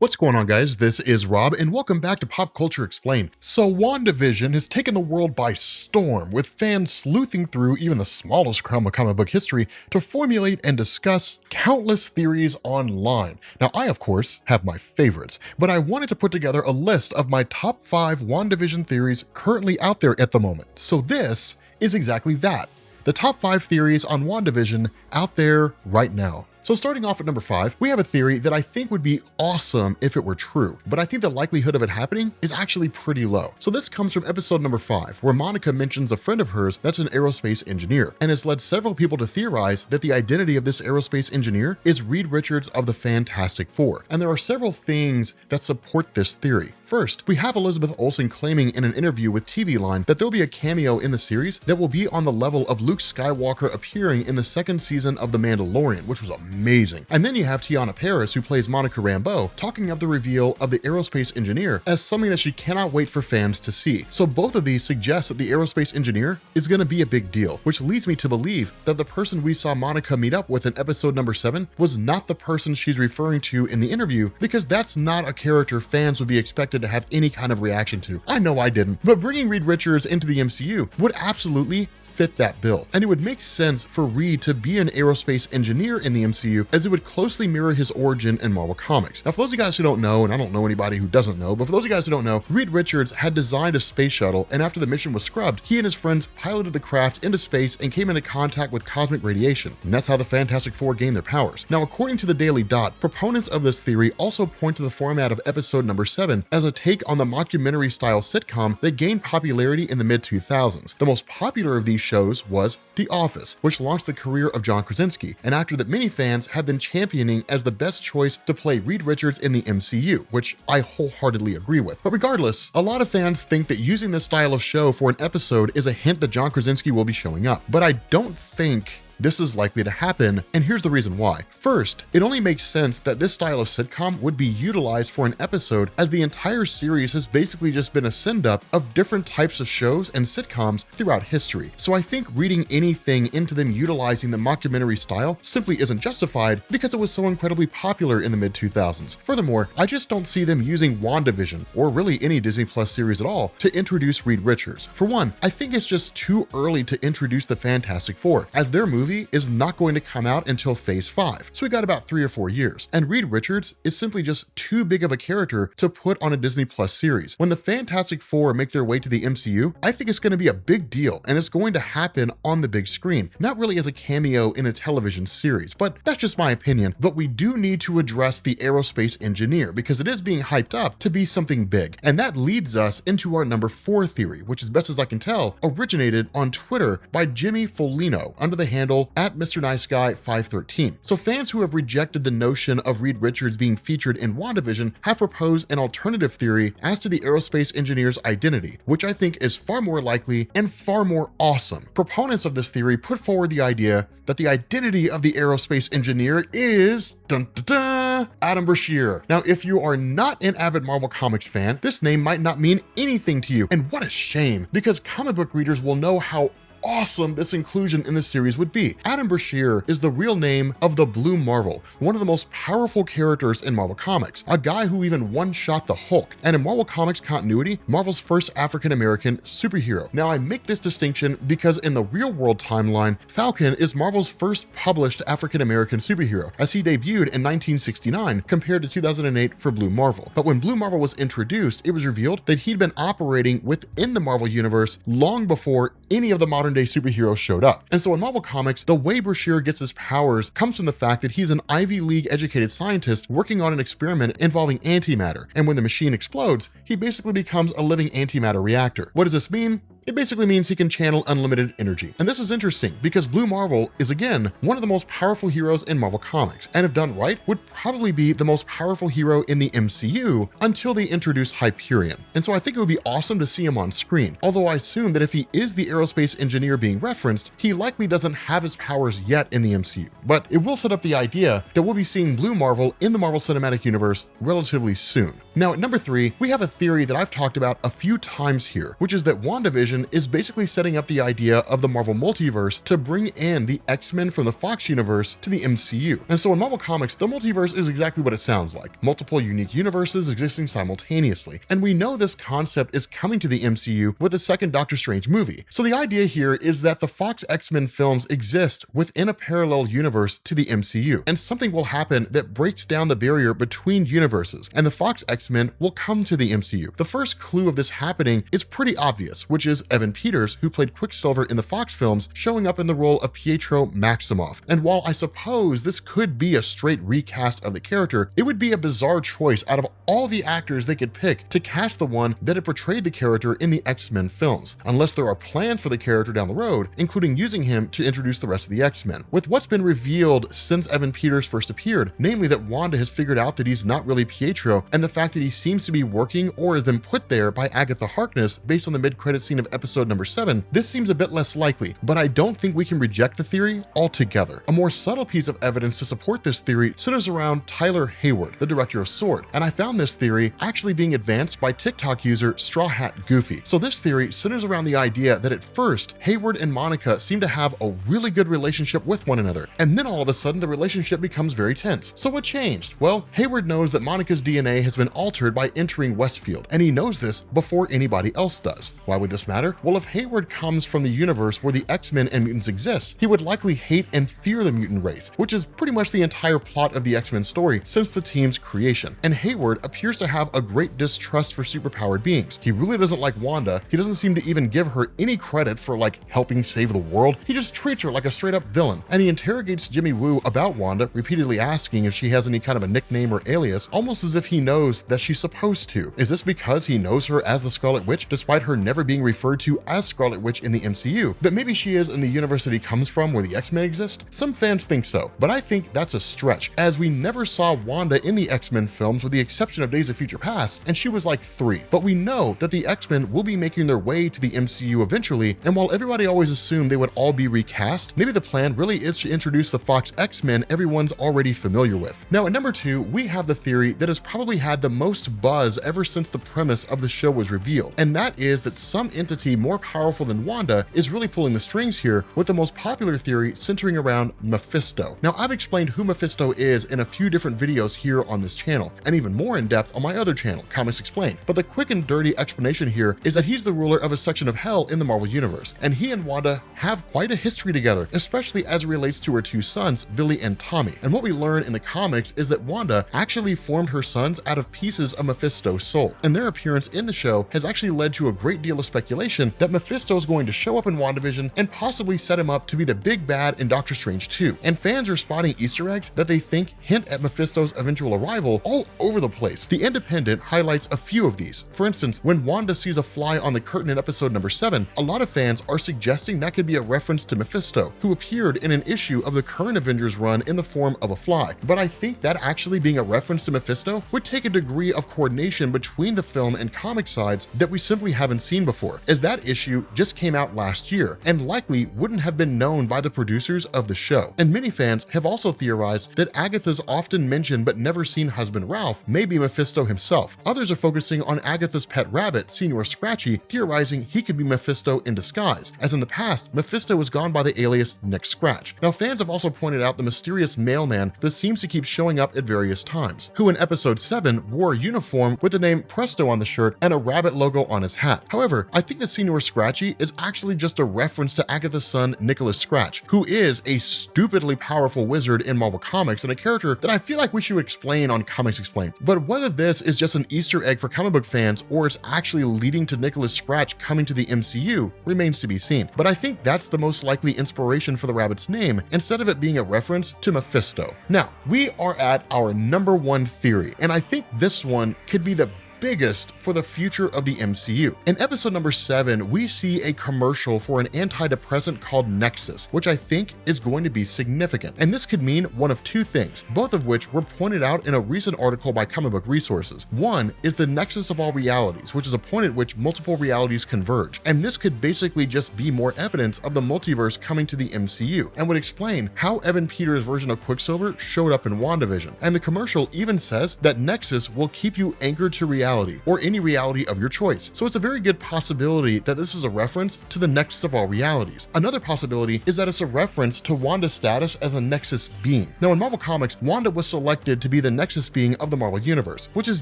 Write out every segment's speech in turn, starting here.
What's going on, guys? This is Rob, and welcome back to Pop Culture Explained. So WandaVision has taken the world by storm, with fans sleuthing through even the smallest crumb of comic book history to formulate and discuss countless theories online. Now, I, of course, have my favorites, but I wanted to put together a list of my top 5 WandaVision theories currently out there at the moment. So this is exactly that. The top 5 theories on WandaVision out there right now. So starting off at number 5, we have a theory that I think would be awesome if it were true, but I think the likelihood of it happening is actually pretty low. So this comes from episode number 5, where Monica mentions a friend of hers that's an aerospace engineer, and has led several people to theorize that the identity of this aerospace engineer is Reed Richards of the Fantastic Four. And there are several things that support this theory. First, we have Elizabeth Olsen claiming in an interview with TV Line that there'll be a cameo in the series that will be on the level of Luke Skywalker appearing in the second season of The Mandalorian, which was amazing. And then you have Tiana Paris, who plays Monica Rambeau, talking of the reveal of the aerospace engineer as something that she cannot wait for fans to see. So both of these suggest that the aerospace engineer is going to be a big deal, which leads me to believe that the person we saw Monica meet up with in episode number 7 was not the person she's referring to in the interview, because that's not a character fans would be expected to have any kind of reaction to. I know I didn't, but bringing Reed Richards into the MCU would absolutely fit that bill. And it would make sense for Reed to be an aerospace engineer in the MCU, as it would closely mirror his origin in Marvel Comics. Now, for those of you guys who don't know, and I don't know anybody who doesn't know, but for those of you guys who don't know, Reed Richards had designed a space shuttle, and after the mission was scrubbed, he and his friends piloted the craft into space and came into contact with cosmic radiation. And that's how the Fantastic Four gained their powers. Now, according to the Daily Dot, proponents of this theory also point to the format of episode number 7 as a take on the mockumentary-style sitcom that gained popularity in the mid-2000s. The most popular of these shows was The Office, which launched the career of John Krasinski, an actor that many fans have been championing as the best choice to play Reed Richards in the MCU, which I wholeheartedly agree with. But regardless, a lot of fans think that using this style of show for an episode is a hint that John Krasinski will be showing up, but I don't think this is likely to happen, and here's the reason why. First, it only makes sense that this style of sitcom would be utilized for an episode, as the entire series has basically just been a send-up of different types of shows and sitcoms throughout history. So I think reading anything into them utilizing the mockumentary style simply isn't justified, because it was so incredibly popular in the mid-2000s. Furthermore, I just don't see them using WandaVision, or really any Disney Plus series at all, to introduce Reed Richards. For one, I think it's just too early to introduce the Fantastic Four, as their movie is not going to come out until Phase 5, so we got about 3 or 4 years. And Reed Richards is simply just too big of a character to put on a Disney Plus series. When the Fantastic Four make their way to the MCU, I think it's going to be a big deal, and it's going to happen on the big screen, not really as a cameo in a television series. But that's just my opinion. But we do need to address the aerospace engineer, because it is being hyped up to be something big. And that leads us into our number 4 theory, which, as best as I can tell, originated on Twitter by Jimmy Folino under the handle at Mr. Nice Guy 513. So fans who have rejected the notion of Reed Richards being featured in WandaVision have proposed an alternative theory as to the aerospace engineer's identity, which I think is far more likely and far more awesome. Proponents of this theory put forward the idea that the identity of the aerospace engineer is Adam Brashear. Now, if you are not an avid Marvel Comics fan, this name might not mean anything to you, and what a shame, because comic book readers will know how awesome this inclusion in the series would be. Adam Brashear is the real name of the Blue Marvel, one of the most powerful characters in Marvel Comics, a guy who even one-shot the Hulk, and in Marvel Comics continuity, Marvel's first African-American superhero. Now, I make this distinction because in the real-world timeline, Falcon is Marvel's first published African-American superhero, as he debuted in 1969 compared to 2008 for Blue Marvel. But when Blue Marvel was introduced, it was revealed that he'd been operating within the Marvel Universe long before any of the modern day superheroes showed up. And so in Marvel Comics, the way Brashear gets his powers comes from the fact that he's an Ivy League educated scientist working on an experiment involving antimatter. And when the machine explodes, he basically becomes a living antimatter reactor. What does this mean? It basically means he can channel unlimited energy. And this is interesting because Blue Marvel is, again, one of the most powerful heroes in Marvel Comics, and if done right, would probably be the most powerful hero in the MCU until they introduce Hyperion. And so I think it would be awesome to see him on screen, although I assume that if he is the aerospace engineer being referenced, he likely doesn't have his powers yet in the MCU. But it will set up the idea that we'll be seeing Blue Marvel in the Marvel Cinematic Universe relatively soon. Now, at number 3, we have a theory that I've talked about a few times here, which is that WandaVision WandaVision is basically setting up the idea of the Marvel multiverse to bring in the X-Men from the Fox universe to the MCU. And so in Marvel Comics, the multiverse is exactly what it sounds like: multiple unique universes existing simultaneously. And we know this concept is coming to the MCU with the second Doctor Strange movie. So the idea here is that the Fox X-Men films exist within a parallel universe to the MCU, and something will happen that breaks down the barrier between universes, and the Fox X-Men will come to the MCU. The first clue of this happening is pretty obvious, which is Evan Peters, who played Quicksilver in the Fox films, showing up in the role of Pietro Maximoff. And while I suppose this could be a straight recast of the character, it would be a bizarre choice out of all the actors they could pick to cast the one that had portrayed the character in the X-Men films, unless there are plans for the character down the road, including using him to introduce the rest of the X-Men. With what's been revealed since Evan Peters first appeared, namely that Wanda has figured out that he's not really Pietro, and the fact that he seems to be working or has been put there by Agatha Harkness based on the mid-credit scene of episode number 7, this seems a bit less likely, but I don't think we can reject the theory altogether. A more subtle piece of evidence to support this theory centers around Tyler Hayward, the director of S.W.O.R.D., and I found this theory actually being advanced by TikTok user Straw Hat Goofy. So this theory centers around the idea that at first, Hayward and Monica seem to have a really good relationship with one another, and then all of a sudden the relationship becomes very tense. So what changed? Well, Hayward knows that Monica's DNA has been altered by entering Westfield, and he knows this before anybody else does. Why would this matter? Well, if Hayward comes from the universe where the X-Men and mutants exist, he would likely hate and fear the mutant race, which is pretty much the entire plot of the X-Men story since the team's creation. And Hayward appears to have a great distrust for superpowered beings. He really doesn't like Wanda. He doesn't seem to even give her any credit for helping save the world. He just treats her like a straight up villain. And he interrogates Jimmy Woo about Wanda, repeatedly asking if she has any kind of a nickname or alias, almost as if he knows that she's supposed to. Is this because he knows her as the Scarlet Witch, despite her never being referred to as Scarlet Witch in the MCU? But maybe she is in the universe that he comes from where the X-Men exist? Some fans think so, but I think that's a stretch, as we never saw Wanda in the X-Men films with the exception of Days of Future Past, and she was like 3. But we know that the X-Men will be making their way to the MCU eventually, and while everybody always assumed they would all be recast, maybe the plan really is to introduce the Fox X-Men everyone's already familiar with. Now at number 2, we have the theory that has probably had the most buzz ever since the premise of the show was revealed, and that is that some entity more powerful than Wanda is really pulling the strings here, with the most popular theory centering around Mephisto. Now I've explained who Mephisto is in a few different videos here on this channel, and even more in depth on my other channel, Comics Explained, but the quick and dirty explanation here is that he's the ruler of a section of hell in the Marvel Universe, and he and Wanda have quite a history together, especially as it relates to her 2 sons, Billy and Tommy. And what we learn in the comics is that Wanda actually formed her sons out of pieces of Mephisto's soul, and their appearance in the show has actually led to a great deal of speculation that Mephisto is going to show up in WandaVision and possibly set him up to be the big bad in Doctor Strange 2. And fans are spotting Easter eggs that they think hint at Mephisto's eventual arrival all over the place. The Independent highlights a few of these. For instance, when Wanda sees a fly on the curtain in episode number 7, a lot of fans are suggesting that could be a reference to Mephisto, who appeared in an issue of the current Avengers run in the form of a fly. But I think that actually being a reference to Mephisto would take a degree of coordination between the film and comic sides that we simply haven't seen before, as that issue just came out last year and likely wouldn't have been known by the producers of the show. And many fans have also theorized that Agatha's often mentioned but never seen husband Ralph may be Mephisto himself. Others are focusing on Agatha's pet rabbit, Senior Scratchy, theorizing he could be Mephisto in disguise, as in the past, Mephisto has gone by the alias Nick Scratch. Now fans have also pointed out the mysterious mailman that seems to keep showing up at various times, who in episode 7 wore a uniform with the name Presto on the shirt and a rabbit logo on his hat. However, I think the Senior Scratchy is actually just a reference to Agatha's son Nicholas Scratch, who is a stupidly powerful wizard in Marvel Comics and a character that I feel like we should explain on Comics Explained. But whether this is just an Easter egg for comic book fans or it's actually leading to Nicholas Scratch coming to the MCU remains to be seen. But I think that's the most likely inspiration for the rabbit's name, instead of it being a reference to Mephisto. Now, we are at our number 1 theory, and I think this one could be the biggest for the future of the MCU. In episode number 7, we see a commercial for an antidepressant called Nexus, which I think is going to be significant. And this could mean one of 2 things, both of which were pointed out in a recent article by Comic Book Resources. One is the nexus of all realities, which is a point at which multiple realities converge. And this could basically just be more evidence of the multiverse coming to the MCU, and would explain how Evan Peters' version of Quicksilver showed up in WandaVision. And the commercial even says that Nexus will keep you anchored to reality reality, or any reality of your choice. So it's a very good possibility that this is a reference to the Nexus of all realities. Another possibility is that it's a reference to Wanda's status as a Nexus being. Now in Marvel Comics, Wanda was selected to be the Nexus being of the Marvel Universe, which is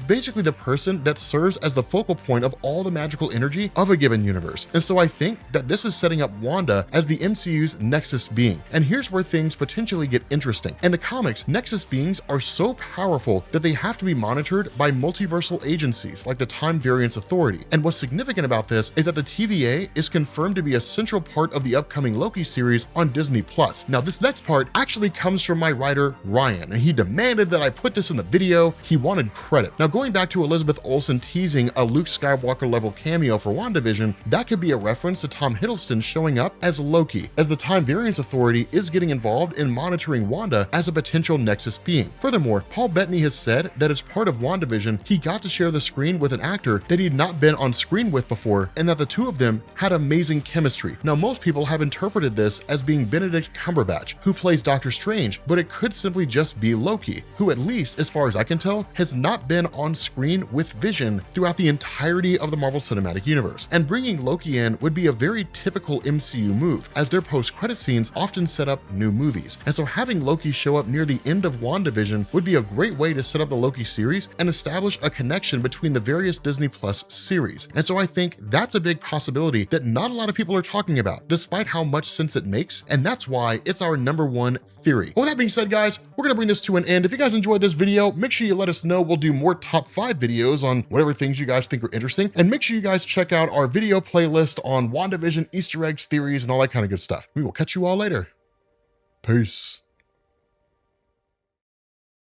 basically the person that serves as the focal point of all the magical energy of a given universe. And so I think that this is setting up Wanda as the MCU's Nexus being. And here's where things potentially get interesting. In the comics, Nexus beings are so powerful that they have to be monitored by multiversal agencies like the Time Variance Authority. And what's significant about this is that the TVA is confirmed to be a central part of the upcoming Loki series on Disney+. Now this next part actually comes from my writer Ryan, and he demanded that I put this in the video. He wanted credit. Now going back to Elizabeth Olsen teasing a Luke Skywalker level cameo for WandaVision, that could be a reference to Tom Hiddleston showing up as Loki, as the Time Variance Authority is getting involved in monitoring Wanda as a potential Nexus being. Furthermore, Paul Bettany has said that as part of WandaVision, he got to share the screen with an actor that he'd not been on screen with before, and that the two of them had amazing chemistry. Now, most people have interpreted this as being Benedict Cumberbatch, who plays Doctor Strange, but it could simply just be Loki, who at least, as far as I can tell, has not been on screen with Vision throughout the entirety of the Marvel Cinematic Universe. And bringing Loki in would be a very typical MCU move, as their post-credit scenes often set up new movies. And so having Loki show up near the end of WandaVision would be a great way to set up the Loki series and establish a connection between the various Disney Plus series. And so I think that's a big possibility that not a lot of people are talking about, despite how much sense it makes, and that's why it's our #1 theory. Well, with that being said, guys, we're gonna bring this to an end. If you guys enjoyed this video, make sure you let us know. We'll do more top 5 videos on whatever things you guys think are interesting, and make sure you guys check out our video playlist on WandaVision, Easter eggs, theories, and all that kind of good stuff. We will catch you all later. Peace.